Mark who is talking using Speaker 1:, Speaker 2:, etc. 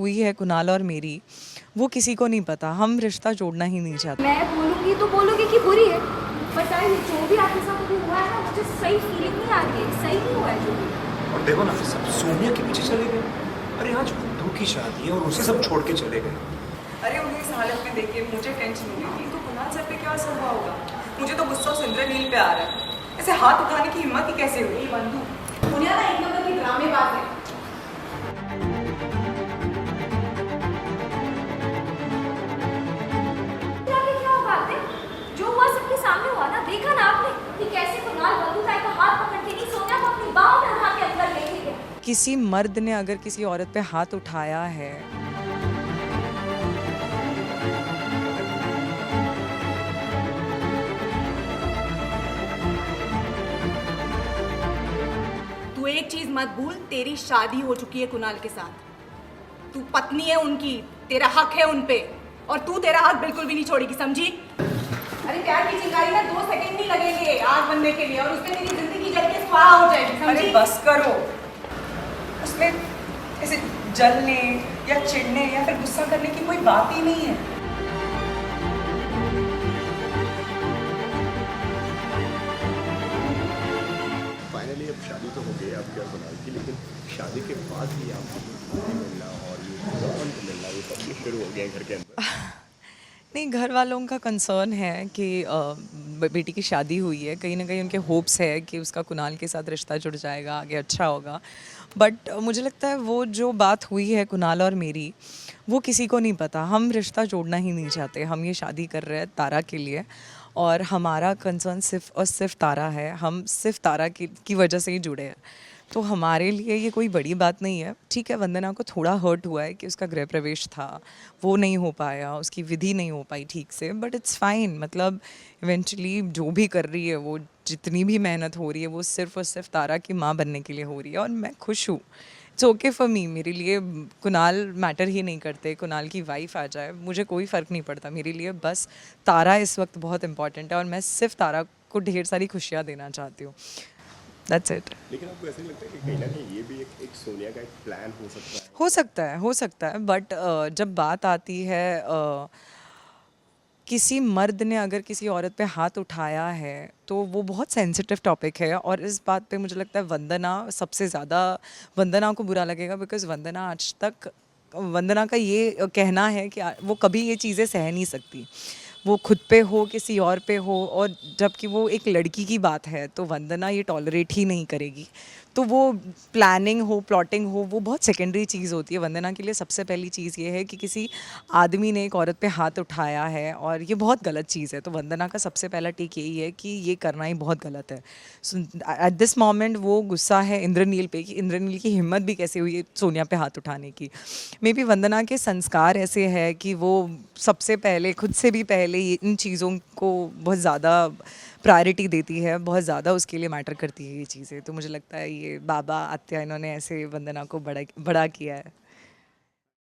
Speaker 1: हुई है कुणाल और मेरी, वो किसी को नहीं पता। हम रिश्ता जोड़ना ही नहीं चाहते।
Speaker 2: मैं बोलूँगी तो बोलोगे कि बुरी है, बट आई जो भी आपके साथ अभी हुआ है ना, मुझे सही फीलिंग नहीं आ रही है, सही नहीं हुआ है जो भी।
Speaker 3: और देखो ना, सब सोनिया के पीछे चले गए। अरे आज बुद्धू की शादी है और उसे सब छोड़ के चले गए।
Speaker 4: अरे उन्हें इस हालत में देख के मुझे टेंशन हो रही थी, तो कुणाल सर पे क्या असर हुआ होगा। मुझे तो गुस्सा उस इंद्रनील पे आ रहा है। ऐसे हाथ उठाने की हिम्मत ही कैसे हुई बंधु।
Speaker 2: दुनिया ना एक नंबर की ड्रामेबाज है। क्या हुआ बात है? जो हुआ सबके सामने हुआ ना, देखा ना आपने कि कैसे कुणाल बंधु ताई का हाथ पकड़ के नहीं, सोनिया को अपनी बाहों में उठा के अंदर लेके गया।
Speaker 1: किसी मर्द ने अगर किसी औरत पे हाथ उठाया है,
Speaker 5: तू एक चीज मत भूल, तेरी शादी हो चुकी है कुणाल के साथ। तू पत्नी है उनकी, तेरा हक है उनपे, और तू तेरा हक बिल्कुल भी नहीं छोड़ेगी, समझी? अरे प्यार की चिंगारी में 2 सेकंड नहीं लगेंगे आग बनने के लिए, और उसमें तेरी जिंदगी जल के स्वाहा हो जाएगी, समझी?
Speaker 4: अरे बस करो। उसमें ऐसे जलने या चिढ़ने या फिर गुस्सा करने की कोई बात ही नहीं है।
Speaker 6: फाइनली अब शादी तो हो गई आपके और कुणाल की, लेकिन शादी के बाद भी आपको खुशी मिलना और ये बॉन्ड मिलना, ये सब कुछ शुरू हो गया है घर के अंदर।
Speaker 1: नहीं, घर वालों का कंसर्न है कि बेटी की शादी हुई है, कहीं ना कहीं उनके होप्स है कि उसका कुणाल के साथ रिश्ता जुड़ जाएगा, आगे अच्छा होगा। बट मुझे लगता है वो जो बात हुई है कुणाल और मेरी, वो किसी को नहीं पता। हम रिश्ता जोड़ना ही नहीं चाहते। हम ये शादी कर रहे हैं तारा के लिए, और हमारा कंसर्न सिर्फ और सिर्फ तारा है। हम सिर्फ तारा की वजह से ही जुड़े हैं, तो हमारे लिए ये कोई बड़ी बात नहीं है। ठीक है, वंदना को थोड़ा हर्ट हुआ है कि उसका गृह प्रवेश था, वो नहीं हो पाया, उसकी विधि नहीं हो पाई ठीक से, बट इट्स फाइन। मतलब इवेंचुअली जो भी कर रही है वो, जितनी भी मेहनत हो रही है, वो सिर्फ और सिर्फ तारा की माँ बनने के लिए हो रही है, और मैं खुश हूँ। It's okay for me. मेरे लिए कुणाल मैटर ही नहीं करते, कुणाल की वाइफ आ जाए मुझे कोई फ़र्क नहीं पड़ता। मेरे लिए बस तारा इस वक्त बहुत इंपॉर्टेंट है, और मैं सिर्फ तारा को ढेर सारी खुशियाँ देना चाहती हूँ। That's it.
Speaker 6: लेकिन आपको ऐसा नहीं लगता है कि कहीं ना कहीं ये भी एक सोनिया का एक प्लान हो सकता है?
Speaker 1: हो सकता है, बट जब बात आती है किसी मर्द ने अगर किसी औरत पे हाथ उठाया है, तो वो बहुत सेंसिटिव टॉपिक है, और इस बात पे मुझे लगता है वंदना सबसे ज़्यादा, वंदना को बुरा लगेगा, बिकॉज़ वंदना आज तक, वंदना का ये कहना है कि वो कभी ये चीज़ें सह नहीं सकती, वो खुद पे हो किसी और पे हो, और जबकि वो एक लड़की की बात है तो वंदना ये टॉलरेट ही नहीं करेगी। तो वो प्लानिंग हो, प्लॉटिंग हो, वो बहुत सेकेंडरी चीज़ होती है। वंदना के लिए सबसे पहली चीज़ ये है कि किसी आदमी ने एक औरत पे हाथ उठाया है, और ये बहुत गलत चीज़ है। तो वंदना का सबसे पहला टेक यही है कि ये करना ही बहुत गलत है। सो एट दिस मोमेंट वो गुस्सा है इंद्रनील पे कि इंद्रनील की हिम्मत भी कैसे हुई है सोनिया पे हाथ उठाने की। मे बी वंदना के संस्कार ऐसे है कि वो सबसे पहले, खुद से भी पहले इन चीज़ों को बहुत ज़्यादा प्रायोरिटी देती है, बहुत ज़्यादा उसके लिए मैटर करती है ये चीज़ें। तो मुझे लगता है ये बाबा आत्या इन्होंने ऐसे वंदना को बड़ा बड़ा किया है।